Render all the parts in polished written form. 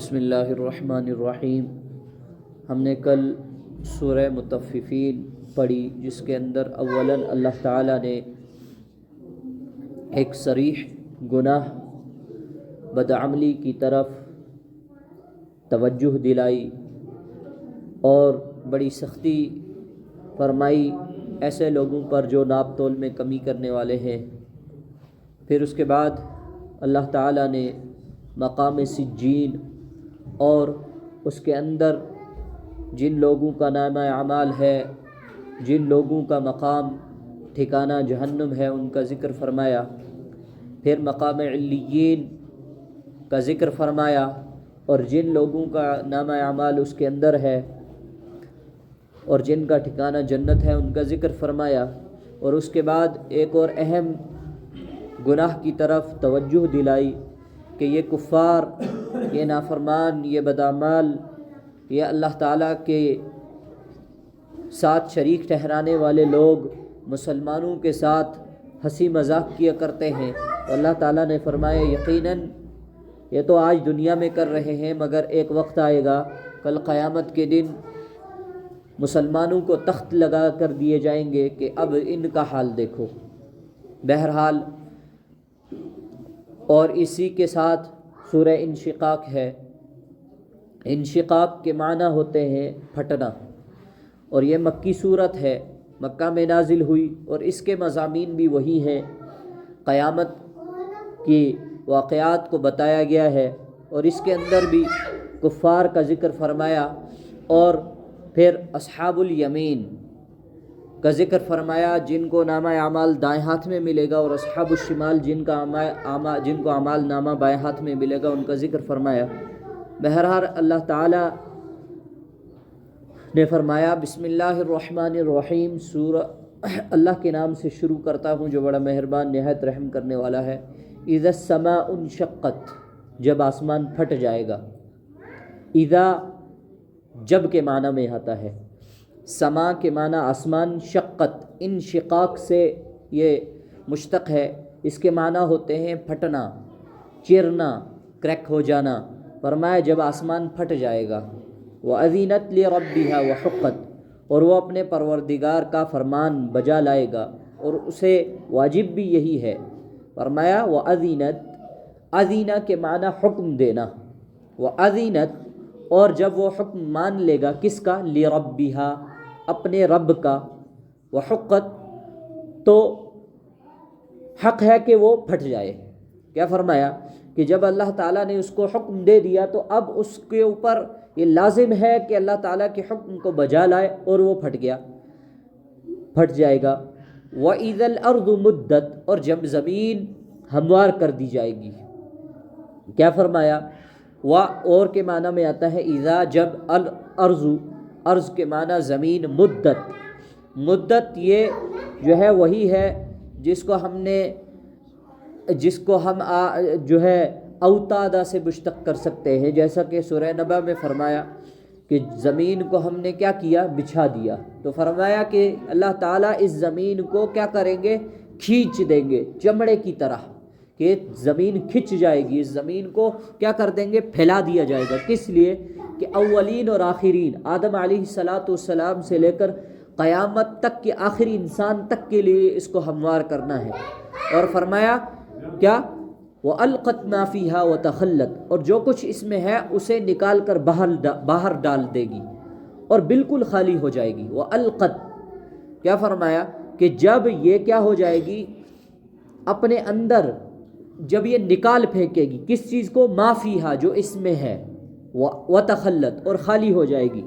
بسم اللہ الرحمن الرحیم۔ ہم نے کل سورہ مطففین پڑھی، جس کے اندر اولاً اللہ تعالیٰ نے ایک صریح گناہ بدعملی کی طرف توجہ دلائی اور بڑی سختی فرمائی ایسے لوگوں پر جو ناپ تول میں کمی کرنے والے ہیں۔ پھر اس کے بعد اللہ تعالیٰ نے مقام سجین اور اس کے اندر جن لوگوں کا نامہ اعمال ہے، جن لوگوں کا مقام ٹھکانہ جہنم ہے، ان کا ذکر فرمایا۔ پھر مقام علیین کا ذکر فرمایا اور جن لوگوں کا نامہ اعمال اس کے اندر ہے اور جن کا ٹھکانہ جنت ہے، ان کا ذکر فرمایا۔ اور اس کے بعد ایک اور اہم گناہ کی طرف توجہ دلائی کہ یہ کفار، یہ نافرمان، یہ بدعمال، یہ اللہ تعالیٰ کے ساتھ شریک ٹھہرانے والے لوگ مسلمانوں کے ساتھ ہنسی مذاق کیا کرتے ہیں۔ تو اللہ تعالیٰ نے فرمایا یقیناً یہ تو آج دنیا میں کر رہے ہیں، مگر ایک وقت آئے گا کل قیامت کے دن مسلمانوں کو تخت لگا کر دیے جائیں گے کہ اب ان کا حال دیکھو۔ بہرحال اور اسی کے ساتھ سورہ انشقاق ہے۔ انشقاق کے معنی ہوتے ہیں پھٹنا، اور یہ مکی صورت ہے، مکہ میں نازل ہوئی، اور اس کے مضامین بھی وہی ہیں۔ قیامت کی واقعات کو بتایا گیا ہے اور اس کے اندر بھی کفار کا ذکر فرمایا، اور پھر اصحاب الیمین کا ذکر فرمایا جن کو نامہ اعمال دائیں ہاتھ میں ملے گا، اور اصحاب الشمال جن کو اعمال نامہ بائیں ہاتھ میں ملے گا، ان کا ذکر فرمایا۔ بہرحال اللہ تعالیٰ نے فرمایا بسم اللہ الرحمن الرحیم، سورہ اللہ کے نام سے شروع کرتا ہوں جو بڑا مہربان نہایت رحم کرنے والا ہے۔ اذا السماء انشقت، جب آسمان پھٹ جائے گا۔ اذا جب کے معنی میں آتا ہے، سما کے معنی آسمان، شقت انشقاق سے یہ مشتق ہے، اس کے معنی ہوتے ہیں پھٹنا، چرنا، کریک ہو جانا۔ فرمایا جب آسمان پھٹ جائے گا۔ وَأَذِنَتْ لِرَبِّهَا وَحُقَّتْ، اور وہ اپنے پروردگار کا فرمان بجا لائے گا، اور اسے واجب بھی یہی ہے۔ فرمایا وَأَذِنَتْ، اذینہ کے معنی حکم دینا، وَأَذِنَتْ، اور جب وہ حکم مان لے گا کس کا؟ لِرَبِّهَا، اپنے رب کا، وحقت، تو حق ہے کہ وہ پھٹ جائے۔ کیا فرمایا کہ جب اللہ تعالیٰ نے اس کو حکم دے دیا تو اب اس کے اوپر یہ لازم ہے کہ اللہ تعالیٰ کے حکم کو بجا لائے، اور وہ پھٹ گیا، پھٹ جائے گا۔ وَإِذَا الْأَرْضُ مُدَّتْ، اور جب زمین ہموار کر دی جائے گی۔ کیا فرمایا؟ اور کے معنی میں آتا ہے اذا، جب، الارض، ارض کے معنی زمین، مدت، مدت یہ جو ہے وہی ہے جس کو ہم جو ہے اوتادا سے مشتق کر سکتے ہیں، جیسا کہ سورہ نبا میں فرمایا کہ زمین کو ہم نے کیا کیا؟ بچھا دیا۔ تو فرمایا کہ اللہ تعالیٰ اس زمین کو کیا کریں گے؟ کھینچ دیں گے، چمڑے کی طرح، کہ زمین کھنچ جائے گی، اس زمین کو کیا کر دیں گے؟ پھیلا دیا جائے گا۔ کس لیے؟ کہ اولین اور آخرین، آدم علیہ السلام سے لے کر قیامت تک کے آخری انسان تک کے لیے اس کو ہموار کرنا ہے۔ اور فرمایا کیا؟ وَأَلْقَتْ مَا فِيهَا وَتَخَلَّتْ، اور جو کچھ اس میں ہے اسے نکال کر باہر ڈال دے گی اور بالکل خالی ہو جائے گی۔ وَأَلْقَتْ، کیا فرمایا کہ جب یہ کیا ہو جائے گی؟ اپنے اندر جب یہ نکال پھینکے گی کس چیز کو؟ مَا فِيهَا، جو اس میں ہے، وَتَخَلَّتْ، اور خالی ہو جائے گی۔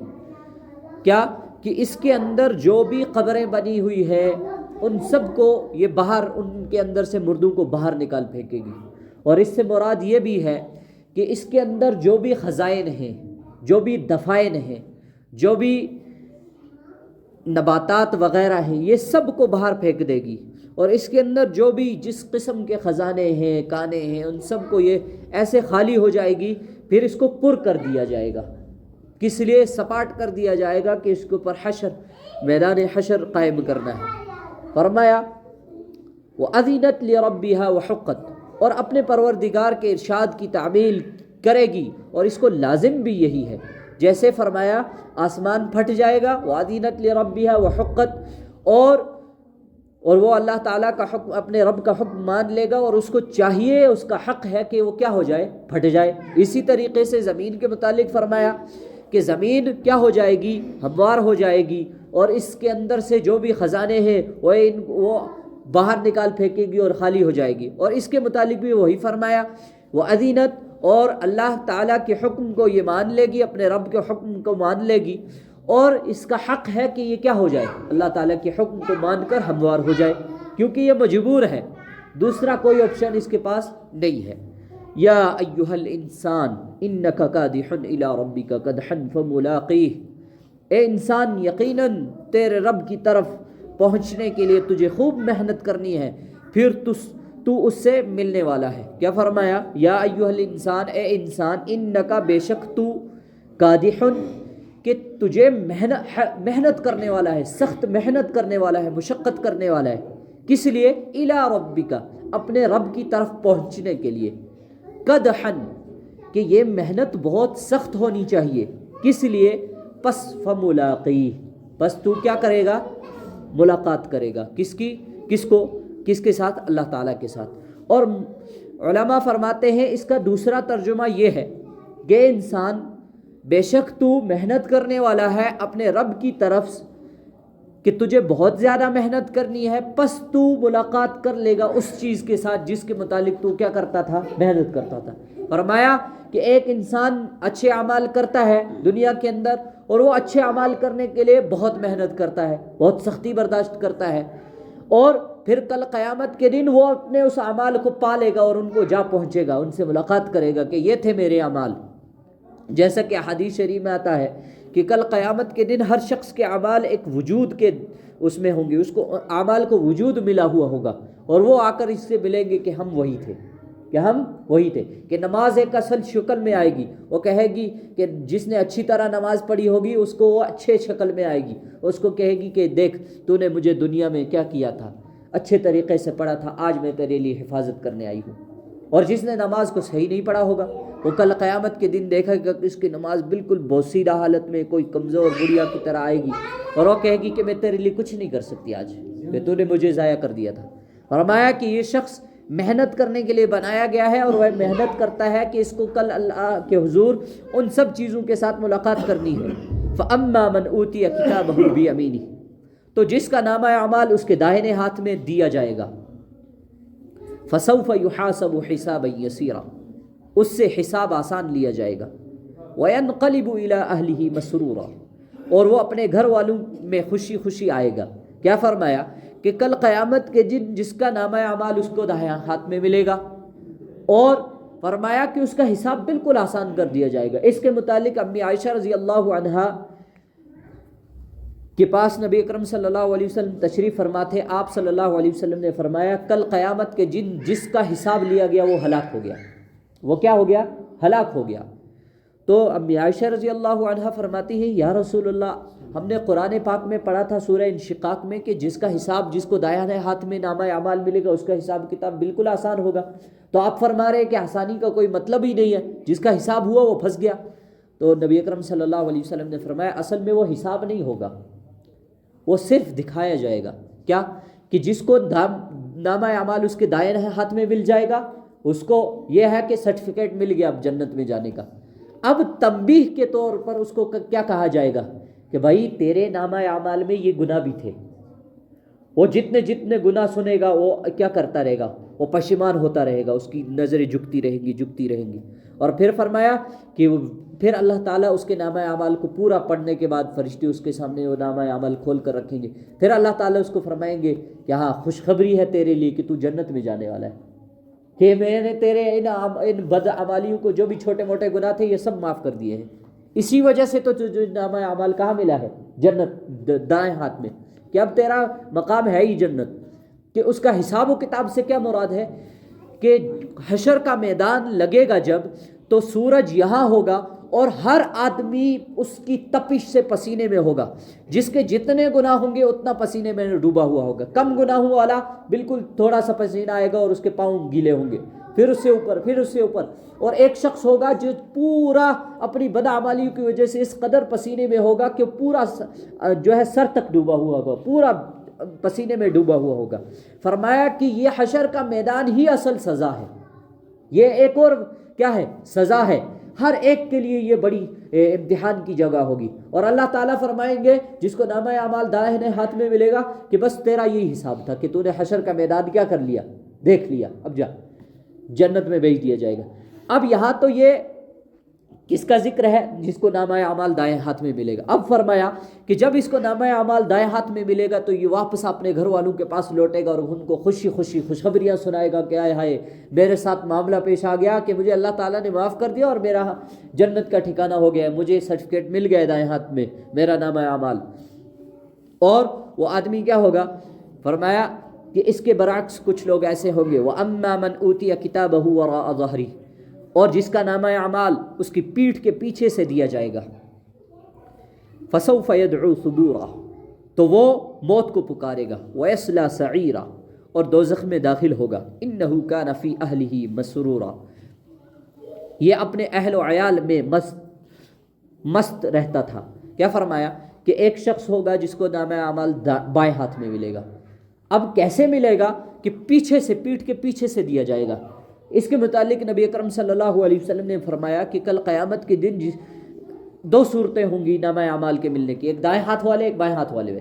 کیا؟ کہ اس کے اندر جو بھی قبریں بنی ہوئی ہے ان سب کو یہ باہر، ان کے اندر سے مردوں کو باہر نکال پھینکے گی۔ اور اس سے مراد یہ بھی ہے کہ اس کے اندر جو بھی خزائن ہیں، جو بھی دفائن ہیں، جو بھی نباتات وغیرہ ہیں، یہ سب کو باہر پھینک دے گی۔ اور اس کے اندر جو بھی جس قسم کے خزانے ہیں، کانے ہیں، ان سب کو یہ ایسے خالی ہو جائے گی، پھر اس کو پر کر دیا جائے گا۔ کس لیے؟ سپاٹ کر دیا جائے گا کہ اس کے اوپر حشر، میدان حشر قائم کرنا ہے۔ فرمایا وَأَذِنَتْ لِرَبِّهَا وَحُقَّتْ، اور اپنے پروردگار کے ارشاد کی تعمیل کرے گی اور اس کو لازم بھی یہی ہے. جیسے فرمایا آسمان پھٹ جائے گا وَأَذِنَتْ لِرَبِّهَا وَحُقَّتْ، اور وہ اللہ تعالیٰ کا حکم، اپنے رب کا حکم مان لے گا اور اس کو چاہیے، اس کا حق ہے کہ وہ کیا ہو جائے، پھٹ جائے. اسی طریقے سے زمین کے متعلق فرمایا کہ زمین کیا ہو جائے گی، ہموار ہو جائے گی، اور اس کے اندر سے جو بھی خزانے ہیں وہ باہر نکال پھینکے گی اور خالی ہو جائے گی. اور اس کے متعلق بھی وہی فرمایا وَأَذِنَتْ، اور اللہ تعالیٰ کے حکم کو یہ مان لے گی، اپنے رب کے حکم کو مان لے گی، اور اس کا حق ہے کہ یہ کیا ہو جائے، اللہ تعالیٰ کے حکم کو مان کر ہموار ہو جائے، کیونکہ یہ مجبور ہے، دوسرا کوئی آپشن اس کے پاس نہیں ہے. یا ایھا الانسان انک کادح الی ربک کدحا فملاقیہ، اے انسان یقیناً تیرے رب کی طرف پہنچنے کے لیے تجھے خوب محنت کرنی ہے، پھر تو اس سے ملنے والا ہے. کیا فرمایا؟ یا ایھا الانسان، اے انسان، انک بے شک تو، کادح کہ تجھے محنت کرنے والا ہے، سخت محنت کرنے والا ہے، مشقت کرنے والا ہے. کس لیے؟ الی ربک، اپنے رب کی طرف پہنچنے کے لیے. قدحن، کہ یہ محنت بہت سخت ہونی چاہیے. کس لیے؟ پس فملاقیہ، پس تو کیا کرے گا، ملاقات کرے گا. کس کی؟ کس کو؟ کس کے ساتھ؟ اللہ تعالیٰ کے ساتھ. اور علماء فرماتے ہیں اس کا دوسرا ترجمہ یہ ہے کہ انسان بے شک تو محنت کرنے والا ہے اپنے رب کی طرف، کہ تجھے بہت زیادہ محنت کرنی ہے، پس تو ملاقات کر لے گا اس چیز کے ساتھ جس کے متعلق تو کیا کرتا تھا، محنت کرتا تھا. فرمایا کہ ایک انسان اچھے اعمال کرتا ہے دنیا کے اندر، اور وہ اچھے اعمال کرنے کے لیے بہت محنت کرتا ہے، بہت سختی برداشت کرتا ہے، اور پھر کل قیامت کے دن وہ اپنے اس اعمال کو پا لے گا اور ان کو جا پہنچے گا، ان سے ملاقات کرے گا کہ یہ تھے میرے اعمال. جیسا کہ حدیث شریف میں آتا ہے کہ کل قیامت کے دن ہر شخص کے اعمال ایک وجود کے اس میں ہوں گے، اس کو اعمال کو وجود ملا ہوا ہوگا، اور وہ آ کر اس سے ملیں گے کہ ہم وہی تھے، کہ ہم وہی تھے. کہ نماز ایک اصل شکل میں آئے گی، وہ کہے گی کہ جس نے اچھی طرح نماز پڑھی ہوگی اس کو وہ اچھے شکل میں آئے گی، اس کو کہے گی کہ دیکھ تو نے مجھے دنیا میں کیا کیا تھا، اچھے طریقے سے پڑھا تھا، آج میں تیرے لیے حفاظت کرنے آئی ہوں. اور جس نے نماز کو صحیح نہیں پڑھا ہوگا وہ کل قیامت کے دن دیکھے گا کہ اس کی نماز بالکل بوسیدہ حالت میں کوئی کمزور گڑیا کی طرح آئے گی، اور وہ کہے گی کہ میں تیرے لیے کچھ نہیں کر سکتی آج، کہ تو نے مجھے ضائع کر دیا تھا. فرمایا کہ یہ شخص محنت کرنے کے لیے بنایا گیا ہے، اور وہ محنت کرتا ہے کہ اس کو کل اللہ کے حضور ان سب چیزوں کے ساتھ ملاقات کرنی ہے. فَأَمَّا مَنْ أُوتِيَ كِتَابَهُ بِيَمِينِهِ، تو جس کا نامہ اعمال اس کے داہنے ہاتھ میں دیا جائے گا، فَسَوْفَ يُحَاسَبُ حِسَابًا يَسِيرًا، اس سے حساب آسان لیا جائے گا. وَيَنْقَلِبُ إِلَىٰ أَهْلِهِ مَسْرُورًا، اور وہ اپنے گھر والوں میں خوشی خوشی آئے گا. کیا فرمایا؟ کہ کل قیامت کے دن جس کا نامہ اعمال اس کو دائیں ہاتھ میں ملے گا، اور فرمایا کہ اس کا حساب بالکل آسان کر دیا جائے گا. اس کے متعلق امی عائشہ رضی اللہ عنہا کے پاس نبی اکرم صلی اللہ علیہ وسلم تشریف فرما تھے. آپ صلی اللہ علیہ وسلم نے فرمایا کل قیامت کے دن جس کا حساب لیا گیا وہ ہلاک ہو گیا. وہ کیا ہو گیا؟ ہلاک ہو گیا. تو امی عائشہ رضی اللہ عنہا فرماتی ہے یا رسول اللہ، ہم نے قرآن پاک میں پڑھا تھا سورہ انشقاق میں کہ جس کا حساب، جس کو دائیں ہاتھ میں نامہ اعمال ملے گا اس کا حساب کتاب بالکل آسان ہوگا. تو آپ فرما رہے ہیں کہ آسانی کا کوئی مطلب ہی نہیں ہے، جس کا حساب ہوا وہ پھنس گیا. تو نبی اکرم صلی اللہ علیہ وسلم نے فرمایا اصل میں وہ حساب نہیں ہوگا، وہ صرف دکھایا جائے گا. کیا؟ کہ جس کو نامہ اعمال اس کے دائیں ہاتھ میں مل جائے گا اس کو یہ ہے کہ سرٹیفکیٹ مل گیا اب جنت میں جانے کا. اب تنبیہ کے طور پر اس کو کیا کہا جائے گا کہ بھائی تیرے نامہ اعمال میں یہ گناہ بھی تھے. وہ جتنے گناہ سنے گا وہ کیا کرتا رہے گا، وہ پشیمان ہوتا رہے گا، اس کی نظریں جھکتی رہیں گی. اور پھر فرمایا کہ پھر اللہ تعالیٰ اس کے نامہ اعمال کو پورا پڑھنے کے بعد فرشتے اس کے سامنے وہ نامہ اعمال کھول کر رکھیں گے. پھر اللہ تعالیٰ اس کو فرمائیں گے کہ ہاں خوشخبری ہے تیرے لیے کہ تو جنت میں جانے والا ہے، کہ میں نے تیرے ان بد اعمالیوں کو جو بھی چھوٹے موٹے گناہ تھے یہ سب معاف کر دیے ہیں. اسی وجہ سے تو جو نامہ اعمال کہاں ملا ہے؟ جنت، دائیں ہاتھ میں، کہ اب تیرا مقام ہے ہی جنت. کہ اس کا حساب و کتاب سے کیا مراد ہے کہ حشر کا میدان لگے گا جب، تو سورج یہاں ہوگا اور ہر آدمی اس کی تپش سے پسینے میں ہوگا، جس کے جتنے گناہ ہوں گے اتنا پسینے میں ڈوبا ہوا ہوگا، کم گناہوں والا بالکل تھوڑا سا پسینہ آئے گا اور اس کے پاؤں گیلے ہوں گے، پھر اس سے اوپر، پھر اس سے اوپر، اور ایک شخص ہوگا جو پورا اپنی بدعمالی کی وجہ سے اس قدر پسینے میں ہوگا کہ پورا جو ہے سر تک ڈوبا ہوا ہوگا، پورا پسینے میں ڈوبا ہوا ہوگا۔ فرمایا کہ یہ حشر کا میدان ہی اصل سزا ہے، یہ ایک اور کیا ہے؟ سزا ہے، ہر ایک کے لیے یہ بڑی امتحان کی جگہ ہوگی۔ اور اللہ تعالیٰ فرمائیں گے جس کو نامہ اعمال دائیں ہاتھ میں ملے گا کہ بس تیرا یہی حساب تھا کہ تو نے حشر کا میدان کیا کر لیا، دیکھ لیا، اب جا جنت میں بھیج دیا جائے گا۔ اب یہاں تو یہ کس کا ذکر ہے؟ جس کو نامہ اعمال دائیں ہاتھ میں ملے گا۔ اب فرمایا کہ جب اس کو نامہ اعمال دائیں ہاتھ میں ملے گا تو یہ واپس اپنے گھر والوں کے پاس لوٹے گا اور ان کو خوشی خوشی خوشخبریاں سنائے گا کہ آئے ہائے میرے ساتھ معاملہ پیش آ گیا کہ مجھے اللہ تعالیٰ نے معاف کر دیا اور میرا جنت کا ٹھکانہ ہو گیا ہے، مجھے سرٹیفکیٹ مل گیا دائیں ہاتھ میں میرا نامہ اعمال۔ اور وہ آدمی کیا ہوگا؟ فرمایا کہ اس کے برعکس کچھ لوگ ایسے ہوں گے، وَأَمَّا مَنْ أُوتِيَ كِتَابَهُ وَرَاءَ ظَهْرِهِ، اور جس کا نامہ اعمال اس کی پیٹھ کے پیچھے سے دیا جائے گا، فَسَوْفَ يَدْعُو ثُبُورًا، تو وہ موت کو پکارے گا، وَيَصْلَى سَعِيرًا، اور دوزخ میں داخل ہوگا، إِنَّهُ كَانَ فِي أَهْلِهِ مَسْرُورًا، یہ اپنے اہل و عیال میں مست رہتا تھا۔ کیا فرمایا کہ ایک شخص ہوگا جس کو نامہ اعمال بائیں ہاتھ میں ملے گا۔ اب کیسے ملے گا؟ کہ پیچھے سے، پیٹھ کے پیچھے سے دیا جائے گا۔ اس کے متعلق نبی اکرم صلی اللہ علیہ وسلم نے فرمایا کہ کل قیامت کے دن دو صورتیں ہوں گی نامہ اعمال کے ملنے کی، ایک دائیں ہاتھ والے، ایک بائیں ہاتھ والے۔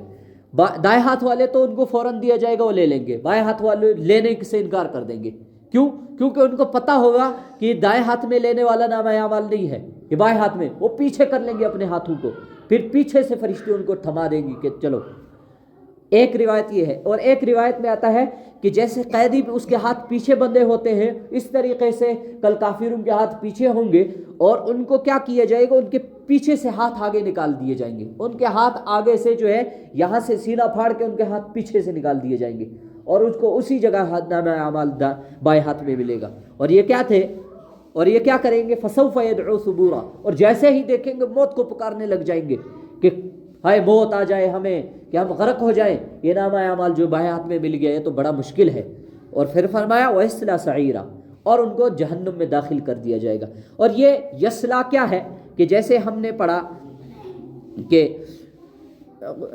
دائیں ہاتھ والے تو ان کو فوراً دیا جائے گا، وہ لے لیں گے، بائیں ہاتھ والے لینے سے انکار کر دیں گے۔ کیوں؟ کیونکہ ان کو پتہ ہوگا کہ یہ دائیں ہاتھ میں لینے والا نامہ اعمال نہیں ہے، یہ بائیں ہاتھ میں، وہ پیچھے کر لیں گے اپنے ہاتھوں کو، پھر پیچھے سے فرشتے ان کو تھما دیں گے کہ چلو۔ ایک روایت یہ ہے، اور ایک روایت میں آتا ہے کہ جیسے قیدی اس کے ہاتھ پیچھے بندھے ہوتے ہیں اس طریقے سے کل کافروں کے ہاتھ پیچھے ہوں گے، اور ان کو کیا کیا جائے گا؟ ان کے پیچھے سے ہاتھ آگے نکال دیے جائیں گے، ان کے ہاتھ آگے سے جو ہے یہاں سے سینہ پھاڑ کے ان کے ہاتھ پیچھے سے نکال دیے جائیں گے، اور اس کو اسی جگہ نامہ اعمال بائیں ہاتھ میں ملے گا۔ اور یہ کیا تھے؟ اور یہ کیا کریں گے؟ فَسَوْفَ يَدْعُو ثُبُورًا، اور جیسے ہی دیکھیں گے موت کو پکارنے لگ جائیں گے کہ ہائے موت آ جائے ہمیں، کہ ہم غرق ہو جائیں، یہ نامہ اعمال جو بائیں ہاتھ میں مل گیا یہ تو بڑا مشکل ہے۔ اور پھر فرمایا وَيَصْلَى سَعِيرًا، اور ان کو جہنم میں داخل کر دیا جائے گا۔ اور یہ یسلا کیا ہے؟ کہ جیسے ہم نے پڑھا کہ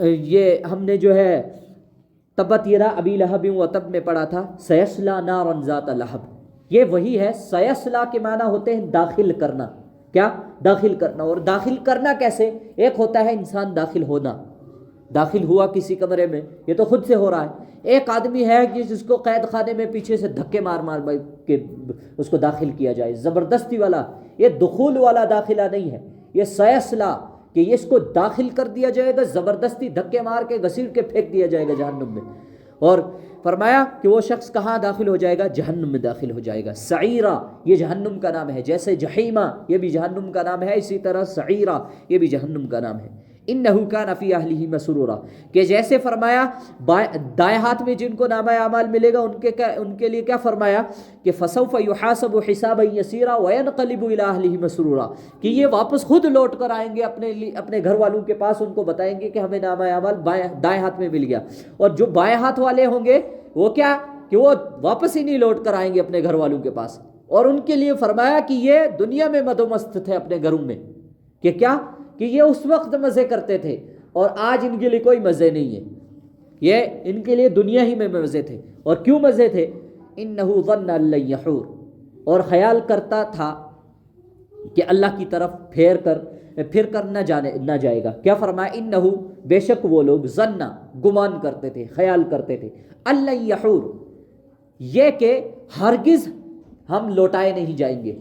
یہ ہم نے جو ہے تبت یدا ابی لہب وتب میں پڑھا تھا سیصلی نارا ذات لہب، یہ وہی ہے۔ سیصلی کے معنی ہوتے ہیں داخل کرنا، کیا؟ داخل کرنا۔ اور داخل کرنا کیسے؟ ایک ہوتا ہے انسان داخل ہونا، داخل ہوا کسی کمرے میں، یہ تو خود سے ہو رہا ہے۔ ایک آدمی ہے کہ جس کو قید خانے میں پیچھے سے دھکے مار مار کے اس کو داخل کیا جائے، زبردستی والا، یہ دخول والا داخلہ نہیں ہے، یہ سیصلی کہ اس کو داخل کر دیا جائے گا، زبردستی دھکے مار کے گھسیٹ کے پھینک دیا جائے گا جہنم میں۔ اور فرمایا کہ وہ شخص کہاں داخل ہو جائے گا؟ جہنم میں داخل ہو جائے گا۔ سعیرہ یہ جہنم کا نام ہے، جیسے جحیمہ یہ بھی جہنم کا نام ہے، اسی طرح سعیرہ یہ بھی جہنم کا نام ہے۔ انہ کان فی اہلہ مسرورا، کہ جیسے فرمایا دائیں ہاتھ میں جن کو نامہ اعمال ملے گا ان کے لیے کیا فرمایا کہ فسوف یحاسب حسابا یسیرا وینقلب الی اہلہ مسرورا، کہ یہ واپس خود لوٹ کر آئیں گے اپنے گھر والوں کے پاس، ان کو بتائیں گے کہ ہمیں نامہ اعمال دائیں ہاتھ میں مل گیا۔ اور جو بائیں ہاتھ والے ہوں گے وہ کیا؟ کہ وہ واپس ہی نہیں لوٹ کر آئیں گے اپنے گھر والوں کے پاس۔ اور ان کے لیے فرمایا کہ یہ دنیا میں مد و مست تھے اپنے گھروں میں، کہ کیا؟ کہ یہ اس وقت مزے کرتے تھے اور آج ان کے لیے کوئی مزے نہیں ہے، یہ ان کے لیے دنیا ہی میں مزے تھے۔ اور کیوں مزے تھے؟ انہ ظن ان لن یحور، اور خیال کرتا تھا کہ اللہ کی طرف پھر کر نہ جائے گا۔ کیا فرمایا؟ انہ بے شک وہ لوگ ظن گمان کرتے تھے، خیال کرتے تھے، ان لن یحور یہ کہ ہرگز ہم لوٹائے نہیں جائیں گے،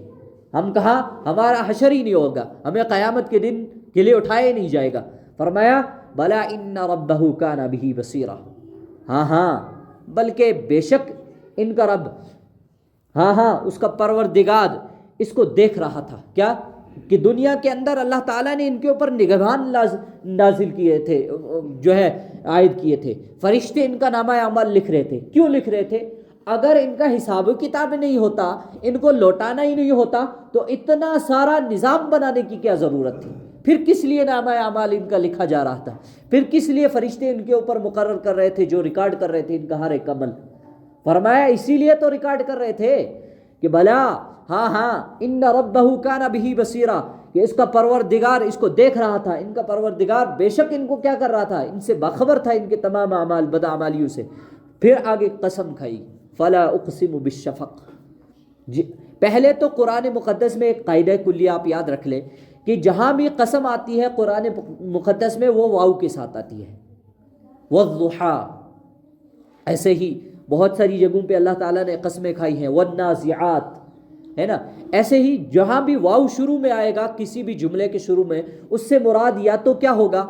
ہم کہاں؟ ہمارا حشر ہی نہیں ہوگا، ہمیں قیامت کے دن کے لیے اٹھائے نہیں جائے گا۔ فرمایا بلا ان ربہ کان بہ بصیرا، ہاں بلکہ بے شک ان کا رب، ہاں اس کا پروردگار اس کو دیکھ رہا تھا۔ کیا؟ کہ دنیا کے اندر اللہ تعالیٰ نے ان کے اوپر نگہبان نازل کیے تھے، جو ہے عائد کیے تھے، فرشتے ان کا نامہ اعمال لکھ رہے تھے۔ کیوں لکھ رہے تھے؟ اگر ان کا حساب و کتاب نہیں ہوتا، ان کو لوٹانا ہی نہیں ہوتا، تو اتنا سارا نظام بنانے کی کیا ضرورت تھی؟ پھر کس لیے نامہ اعمال ان کا لکھا جا رہا تھا؟ پھر کس لیے فرشتے ان کے اوپر مقرر کر رہے تھے جو ریکارڈ کر رہے تھے ان کا ہر ایک عمل؟ فرمایا اسی لیے تو ریکارڈ کر رہے تھے کہ بلا ہاں ان ربہ کان بہ بصیرا، کہ اس کا پروردگار اس کو دیکھ رہا تھا، ان کا پروردگار بے شک ان کو کیا کر رہا تھا، ان سے باخبر تھا ان کے تمام اعمال بدعمالیوں سے۔ پھر آگے قسم کھائی، فلا اقسم بالشفق۔ پہلے تو قرآن مقدس میں ایک قاعدہ کلی آپ یاد رکھ لیں کہ جہاں بھی قسم آتی ہے قرآن مقدس میں وہ واو کے ساتھ آتی ہے، والضحیٰ۔ ایسے ہی بہت ساری جگہوں پہ اللہ تعالیٰ نے قسمیں کھائی ہیں، والنازعات، ہے نا۔ ایسے ہی جہاں بھی واو شروع میں آئے گا کسی بھی جملے کے شروع میں، اس سے مراد یا تو کیا ہوگا،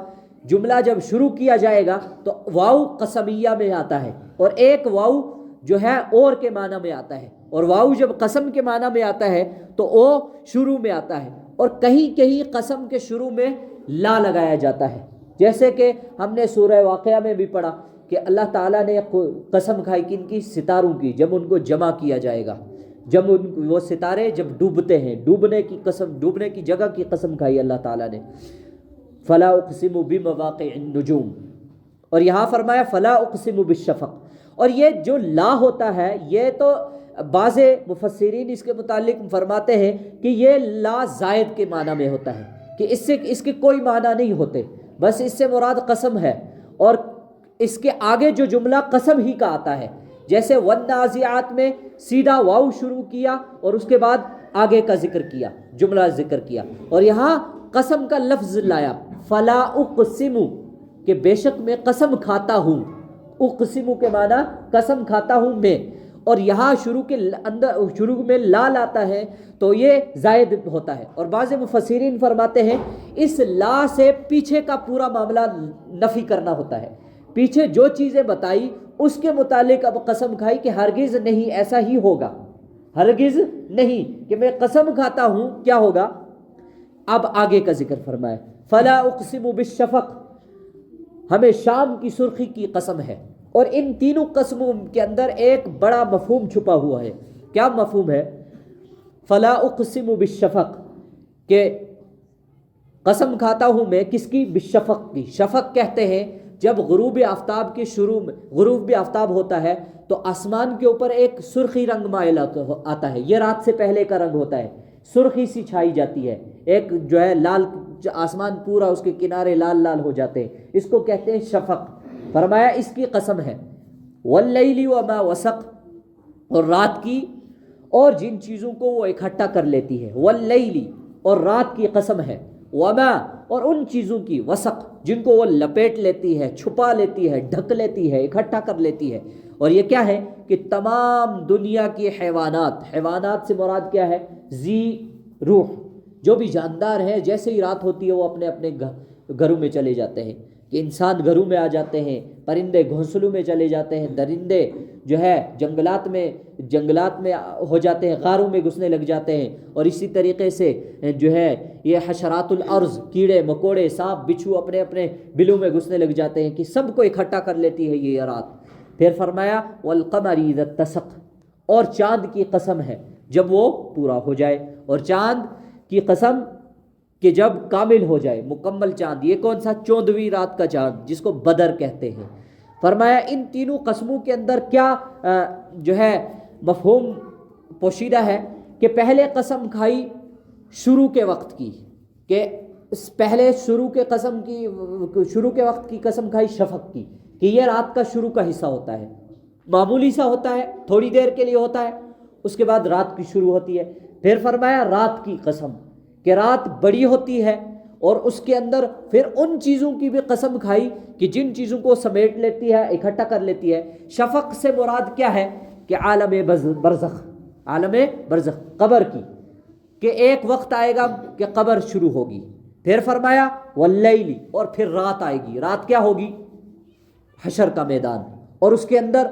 جملہ جب شروع کیا جائے گا تو واو قسمیہ میں آتا ہے، اور ایک واو جو ہے اور کے معنی میں آتا ہے، اور واو جب قسم کے معنی میں آتا ہے تو او شروع میں آتا ہے، اور کہیں کہیں قسم کے شروع میں لا لگایا جاتا ہے، جیسے کہ ہم نے سورہ واقعہ میں بھی پڑھا کہ اللہ تعالیٰ نے قسم کھائی کن کی، ستاروں کی، جب ان کو جمع کیا جائے گا، جب وہ ستارے جب ڈوبتے ہیں، ڈوبنے کی قسم، ڈوبنے کی جگہ کی قسم کھائی اللہ تعالیٰ نے، فلا اقسم بمواقع النجوم۔ اور یہاں فرمایا فلا اقسم بالشفق۔ اور یہ جو لا ہوتا ہے، یہ تو بعض مفسرین اس کے متعلق فرماتے ہیں کہ یہ لا زائد کے معنی میں ہوتا ہے، کہ اس کے کوئی معنی نہیں ہوتے، بس اس سے مراد قسم ہے، اور اس کے آگے جو جملہ قسم ہی کا آتا ہے، جیسے والنازعات میں سیدھا واو شروع کیا اور اس کے بعد آگے کا ذکر کیا، جملہ ذکر کیا، اور یہاں قسم کا لفظ لایا، فلا اقسم، کہ بے شک میں قسم کھاتا ہوں، اقسم کے معنی قسم کھاتا ہوں میں، اور یہاں شروع میں لا لاتا ہے تو یہ زائد ہوتا ہے۔ اور بعض مفسرین فرماتے ہیں اس لا سے پیچھے کا پورا معاملہ نفی کرنا ہوتا ہے، پیچھے جو چیزیں بتائی اس کے متعلق اب قسم کھائی کہ ہرگز نہیں ایسا ہی ہوگا، ہرگز نہیں کہ میں قسم کھاتا ہوں، کیا ہوگا؟ اب آگے کا ذکر فرمائے، فلا اقسم بالشفق، ہمیں شام کی سرخی کی قسم ہے۔ اور ان تینوں قسموں کے اندر ایک بڑا مفہوم چھپا ہوا ہے۔ کیا مفہوم ہے؟ فلا اقسم بالشفق، کہ قسم کھاتا ہوں میں کس کی؟ بالشفق کی۔ شفق کہتے ہیں جب غروب آفتاب کے شروع میں غروب آفتاب ہوتا ہے تو آسمان کے اوپر ایک سرخی رنگ مائل آتا ہے، یہ رات سے پہلے کا رنگ ہوتا ہے، سرخی سی چھائی جاتی ہے، ایک جو ہے لال، آسمان پورا اس کے کنارے لال لال ہو جاتے ہیں، اس کو کہتے ہیں شفق۔ فرمایا اس کی قسم ہے، واللیل وما وسق، اور رات کی اور جن چیزوں کو وہ اکٹھا کر لیتی ہے، واللیل، اور رات کی قسم ہے، وما، اور ان چیزوں کی، وسق، جن کو وہ لپیٹ لیتی ہے، چھپا لیتی ہے، ڈھک لیتی ہے، اکٹھا کر لیتی ہے۔ اور یہ کیا ہے کہ تمام دنیا کی حیوانات سے مراد کیا ہے؟ ذی روح، جو بھی جاندار ہیں، جیسے ہی رات ہوتی ہے وہ اپنے اپنے گھروں میں چلے جاتے ہیں، کہ انسان گھروں میں آ جاتے ہیں، پرندے گھونسلوں میں چلے جاتے ہیں، درندے جو ہے جنگلات میں ہو جاتے ہیں، غاروں میں گھسنے لگ جاتے ہیں، اور اسی طریقے سے جو ہے یہ حشرات الارض، کیڑے مکوڑے سانپ بچھو اپنے اپنے بلوں میں گھسنے لگ جاتے ہیں، کہ سب کو اکٹھا کر لیتی ہے یہ رات۔ پھر فرمایا والقمر اذا اتسق، اور چاند کی قسم ہے جب وہ پورا ہو جائے، اور چاند کی قسم کہ جب کامل ہو جائے، مکمل چاند۔ یہ کون سا؟ 14ویں رات کا چاند، جس کو بدر کہتے ہیں۔ فرمایا ان تینوں قسموں کے اندر کیا جو ہے مفہوم پوشیدہ ہے کہ پہلے قسم کھائی شروع کے وقت کی، کہ پہلے شروع کے وقت کی قسم کھائی شفق کی، کہ یہ رات کا شروع کا حصہ ہوتا ہے، معمولی سا ہوتا ہے، تھوڑی دیر کے لیے ہوتا ہے، اس کے بعد رات کی شروع ہوتی ہے۔ پھر فرمایا رات کی قسم، کہ رات بڑی ہوتی ہے، اور اس کے اندر پھر ان چیزوں کی بھی قسم کھائی کہ جن چیزوں کو سمیٹ لیتی ہے، اکٹھا کر لیتی ہے۔ شفق سے مراد کیا ہے؟ کہ عالم برزخ، قبر کی، کہ ایک وقت آئے گا کہ قبر شروع ہوگی۔ پھر فرمایا واللیل، اور پھر رات آئے گی۔ رات کیا ہوگی؟ حشر کا میدان، اور اس کے اندر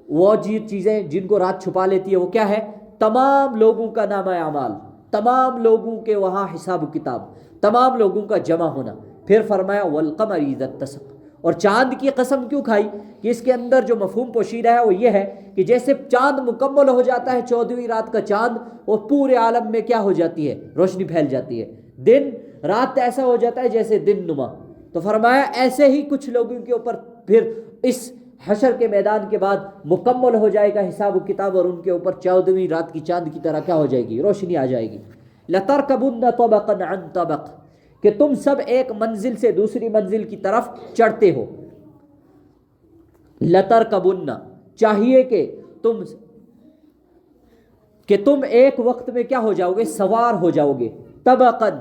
وہ چیزیں جن کو رات چھپا لیتی ہے وہ کیا ہے؟ تمام لوگوں کا نامہ اعمال، تمام لوگوں کے وہاں حساب و کتاب، تمام لوگوں کا جمع ہونا۔ پھر فرمایا والقمر اذا اتسق، اور چاند کی قسم کیوں کھائی کہ اس کے اندر جو مفہوم پوشیدہ ہے وہ یہ ہے کہ جیسے چاند مکمل ہو جاتا ہے 14ویں رات کا چاند، وہ پورے عالم میں کیا ہو جاتی ہے، روشنی پھیل جاتی ہے، دن رات ایسا ہو جاتا ہے جیسے دن نما. تو فرمایا ایسے ہی کچھ لوگوں کے اوپر پھر اس حشر کے میدان کے بعد مکمل ہو جائے گا حساب و کتاب، اور ان کے اوپر 14ویں رات کی چاند کی طرح کیا ہو جائے گی، روشنی آ جائے گی. لَتَرْكَبُنَّ طَبَقًا عَنْ طَبَقٍ، کہ تم سب ایک منزل سے دوسری منزل کی طرف چڑھتے ہو. لَتَرْكَبُنَّ، چاہیے کہ تم ایک وقت میں کیا ہو جاؤ گے، سوار ہو جاؤ گے. طبقاً،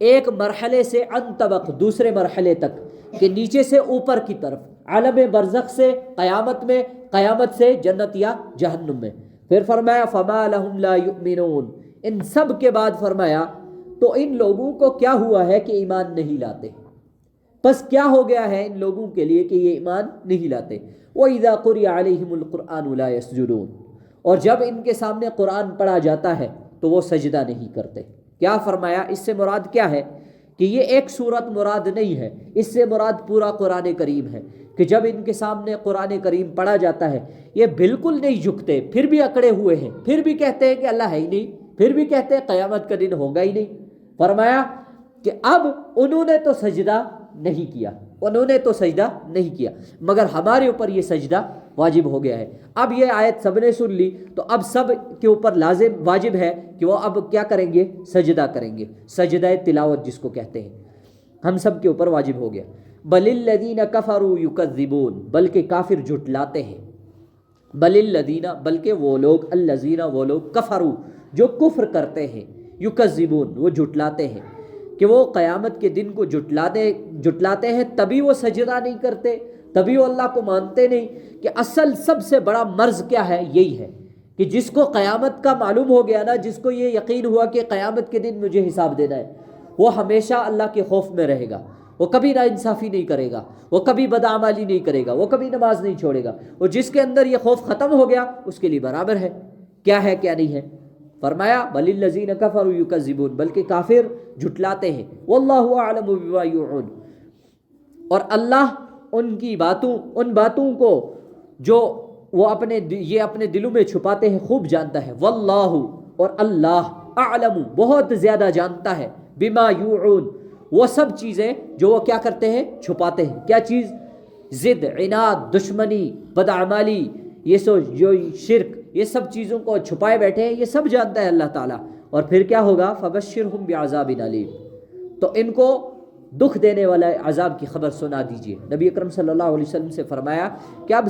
ایک مرحلے سے، عن طبق، دوسرے مرحلے تک، کہ نیچے سے اوپر کی طرف، عالم برزخ سے قیامت میں، قیامت سے جنت یا جہنم میں. پھر فرمایا فَمَا لَهُمْ لَا يُؤْمِنُونَ، ان سب کے بعد فرمایا تو ان لوگوں کو کیا ہوا ہے کہ ایمان نہیں لاتے. پس کیا ہو گیا ہے ان لوگوں کے لیے کہ یہ ایمان نہیں لاتے. وَإِذَا قُرِئَ عَلَيْهِمُ الْقُرْآنُ لَا يَسْجُدُونَ، اور جب ان کے سامنے قرآن پڑھا جاتا ہے تو وہ سجدہ نہیں کرتے. کیا فرمایا، اس سے مراد کیا ہے کہ یہ ایک صورت مراد نہیں ہے، اس سے مراد پورا قرآن کریم ہے کہ جب ان کے سامنے قرآن کریم پڑھا جاتا ہے یہ بالکل نہیں جھکتے، پھر بھی اکڑے ہوئے ہیں، پھر بھی کہتے ہیں کہ اللہ ہے ہی نہیں، پھر بھی کہتے ہیں قیامت کا دن ہوگا ہی نہیں. فرمایا کہ اب انہوں نے تو سجدہ نہیں کیا، انہوں نے تو سجدہ نہیں کیا، مگر ہمارے اوپر یہ سجدہ واجب ہو گیا ہے. اب یہ آیت سب نے سن لی تو اب سب کے اوپر لازم واجب ہے کہ وہ اب کیا کریں گے، سجدہ کریں گے. سجدہ تلاوت جس کو کہتے ہیں، ہم سب کے اوپر واجب ہو گیا. بل الذین کفروا یکذبون، بلکہ کافر جھٹلاتے ہیں. بل الذین، بلکہ وہ لوگ، الذین وہ لوگ، کفروا جو کفر کرتے ہیں، یکذبون وہ جھٹلاتے ہیں، کہ وہ قیامت کے دن کو جھٹلاتے ہیں، تبھی وہ سجدہ نہیں کرتے، تبھی وہ اللہ کو مانتے نہیں. کہ اصل سب سے بڑا مرض کیا ہے، یہی ہے کہ جس کو قیامت کا معلوم ہو گیا نا، جس کو یہ یقین ہوا کہ قیامت کے دن مجھے حساب دینا ہے، وہ ہمیشہ اللہ کے خوف میں رہے گا. وہ کبھی ناانصافی نہیں کرے گا، وہ کبھی بدعمالی نہیں کرے گا، وہ کبھی نماز نہیں چھوڑے گا. اور جس کے اندر یہ خوف ختم ہو گیا اس کے لیے برابر ہے کیا نہیں ہے. فرمایا بل الذین کفروا یکذبون، بلکہ کافر جھٹلاتے ہیں. واللہ اعلم بما یوعون، اور اللہ ان باتوں کو جو وہ اپنے دلوں میں چھپاتے ہیں خوب جانتا ہے. واللہ، اور اللہ، اعلم بہت زیادہ جانتا ہے، بما یوعون وہ سب چیزیں جو وہ کیا کرتے ہیں، چھپاتے ہیں. کیا چیز؟ ضد، عناد، دشمنی، بدعمالی، یہ جو شرک، یہ سب چیزوں کو چھپائے بیٹھے ہیں، یہ سب جانتا ہے اللہ تعالیٰ. اور پھر کیا ہوگا، فبشرہم بعذاب علیم، تو ان کو دکھ دینے والا عذاب کی خبر سنا دیجئے. نبی اکرم صلی اللہ علیہ وسلم سے فرمایا کہ اب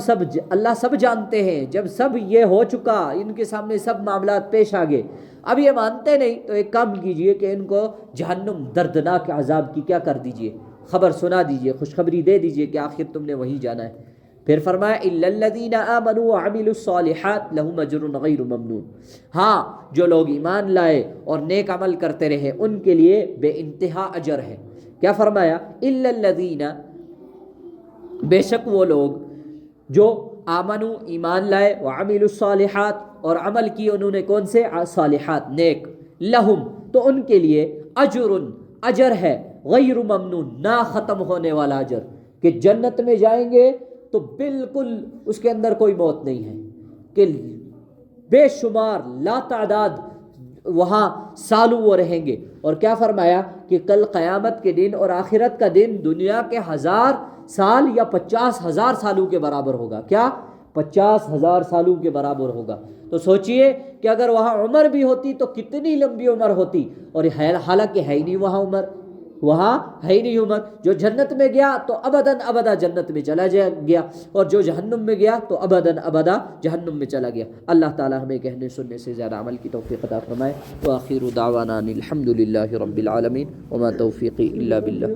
اللہ سب جانتے ہیں، جب سب یہ ہو چکا، ان کے سامنے سب معاملات پیش آ گئے، اب یہ مانتے نہیں، تو ایک کام کیجئے کہ ان کو جہنم دردناک عذاب کی کیا کر دیجئے، خبر سنا دیجئے، خوشخبری دے دیجئے کہ آخر تم نے وہیں جانا ہے. پھر فرمایا الا الذین آمنوا وعملوا الصالحات لهم اجر غیر ممنون، ہاں جو لوگ ایمان لائے اور نیک عمل کرتے رہے ان کے لیے بے انتہا اجر ہے. کیا فرمایا؟ الا الذین، بے شک وہ لوگ جو آمنوا ایمان لائے، وعملوا الصالحات اور عمل کیے انہوں نے کون سے؟ صالحات، نیک. لہم تو ان کے لیے اجر ہے، غیر ممنون نہ ختم ہونے والا اجر، کہ جنت میں جائیں گے تو بالکل اس کے اندر کوئی موت نہیں ہے، کہ بے شمار لا تعداد وہاں سالوں وہ رہیں گے. اور کیا فرمایا کہ کل قیامت کے دن اور آخرت کا دن دنیا کے 1000 سال یا 50,000 سالوں کے برابر ہوگا. کیا؟ 50,000 سالوں کے برابر ہوگا. تو سوچئے کہ اگر وہاں عمر بھی ہوتی تو کتنی لمبی عمر ہوتی، اور حالانکہ ہے ہی نہیں وہاں عمر، وہاں ہے ہی نہیں عمر. جو جنت میں گیا تو ابداً ابدا جنت میں چلا گیا، اور جو جہنم میں گیا تو ابداً ابدا جہنم میں چلا گیا. اللہ تعالی ہمیں کہنے سننے سے زیادہ عمل کی توفیق عطا فرمائے. وآخر دعوانا الحمد للہ رب العالمین، وما توفیقی الا باللہ.